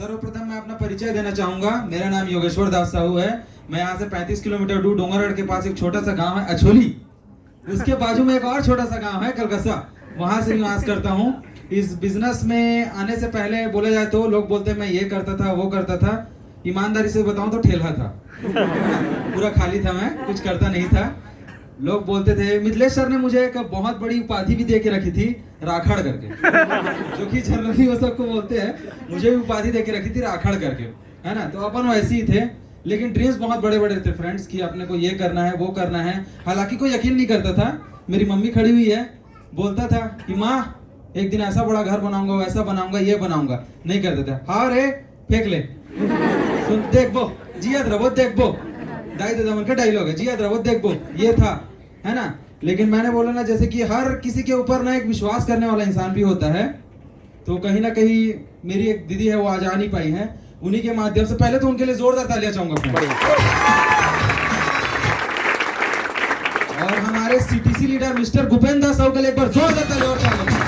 सर्वप्रथम मैं अपना परिचय देना चाहूंगा। मेरा नाम योगेश्वर दास साहू है। मैं यहाँ से 35 किलोमीटर दूर डोंगरगढ़ के पास एक छोटा सा गांव है अछोली, उसके बाजू में एक और छोटा सा गांव है कलकत्ता, वहां से निवास करता हूँ। इस बिजनेस में आने से पहले बोला जाए तो लोग बोलते हैं मैं ये करता था वो करता था। ईमानदारी से बताऊं तो ठेला था, पूरा खाली था, मैं कुछ करता नहीं था। लोग बोलते थे, मिथिलेश सर ने मुझे एक बहुत बड़ी उपाधि भी दे के रखी थी, राखड़ करके, जो कि जनरली वो सबको बोलते हैं, मुझे भी उपाधि दे के रखी थी राखड़ करके, है ना। तो अपन वैसे ही थे, लेकिन ड्रीम्स बहुत बड़े बड़े थे फ्रेंड्स, कि अपने को ये करना है वो करना है। हालांकि कोई यकीन नहीं करता था। मेरी मम्मी खड़ी हुई है, बोलता था कि माँ एक दिन ऐसा बड़ा घर बनाऊंगा, वैसा बनाऊंगा, ये बनाऊंगा, नहीं करते थे। हाँ रे फेंक ले, सुन देख बो जियाद रहो देख बो, दाई दादा का डायलॉग है, जियाद रहो देख बो, ये था, है ना। लेकिन मैंने बोला ना, जैसे कि हर किसी के ऊपर ना एक विश्वास करने वाला इंसान भी होता है। तो कहीं ना कहीं मेरी एक दीदी है, वो आज आ नहीं पाई है, उन्हीं के माध्यम से पहले तो उनके लिए जोरदार तालियां चाहूंगा। और हमारे CTC leader mister Bhupendra Sahu के लिए एक बार जोरदार तालियां और चाहूंगा।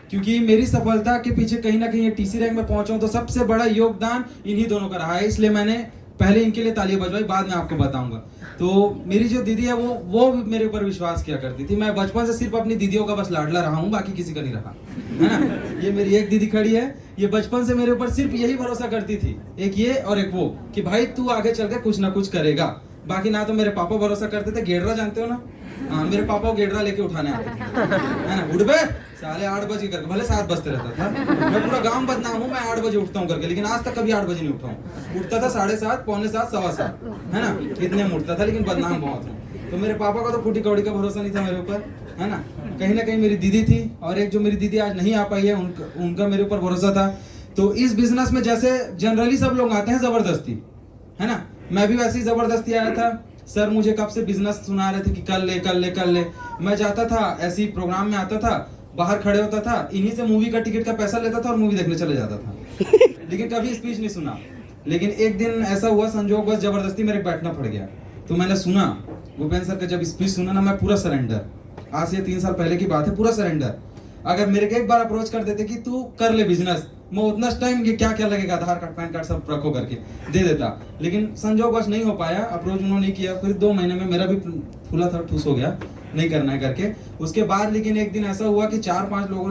क्योंकि मेरी सफलता के पीछे कहीं ना कहीं टीसी रैंक में पहुंचा हूं, तो सबसे बड़ा योगदान इन्हीं दोनों का रहा है। इसलिए मैंने पहले इनके लिए तालियां बजवाई, बाद में आपको बताऊंगा। तो मेरी जो दीदी है वो मेरे ऊपर विश्वास किया करती थी। मैं बचपन से सिर्फ अपनी दीदियों का बस लाडला रहा हूँ, बाकी किसी का नहीं रहा, है ना। ये मेरी एक दीदी खड़ी है, ये बचपन से मेरे ऊपर सिर्फ यही भरोसा करती थी, एक ये और एक वो, कि भाई तू आगे चल के कुछ ना कुछ करेगा। बाकी ना तो मेरे पापा भरोसा करते थे, गेडरा जानते हो ना, हाँ मेरे पापा को गेडरा लेके उठाने आते थे, है ना। उठ बे साले 8 बजे करके, भले 7 बजते रहता था, मैं पूरा गांव बदनाम हूँ, मैं 8 बजे उठता हूँ करके, लेकिन आज तक कभी 8 बजे नहीं उठा हूँ। उठता था 7:30, पौने 7, 7:15, है ना, इतने में उठता था, लेकिन बदनाम बहुत हूँ। तो मेरे पापा का तो फूटी कौड़ी का भरोसा नहीं था मेरे ऊपर, है ना। कहीं ना कहीं मेरी दीदी थी, और एक जो मेरी दीदी आज नहीं आ पाई है, उनका मेरे ऊपर भरोसा था। तो इस बिजनेस में जैसे जनरली सब लोग आते हैं जबरदस्ती, है ना, मैं भी वैसे ही जबरदस्ती आया था। सर मुझे कब से बिजनेस सुना रहे थे कि कर ले कर ले कर ले। मैं जाता था ऐसे ही प्रोग्राम में, आता था, बाहर खड़े होता था, इन्हीं से मूवी का टिकट का पैसा लेता था और मूवी देखने चले जाता था, लेकिन कभी स्पीच नहीं सुना। लेकिन एक दिन ऐसा हुआ, संजोग बस जबरदस्ती मेरे बैठना पड़ गया। तो मैंने सुना भूपेंद्र सर का जब स्पीच सुना ना, मैं पूरा सरेंडर, आज से 3 साल पहले की बात है, पूरा सरेंडर। अगर मेरे को एक बार अप्रोच कर देते कि तू कर ले बिजनेस, मैं उतना टाइम ये क्या क्या लगेगा, आधार कार्ड पैन कार्ड सब रखो करके दे देता। लेकिन संजोग बस नहीं हो पाया, अप्रोच उन्होंने नहीं किया। फिर 2 महीने में मेरा भी फूला था, ठूस हो गया, नहीं करना है करके। उसके बाद लेकिन एक दिन ऐसा हुआ कि 4-5 लोगों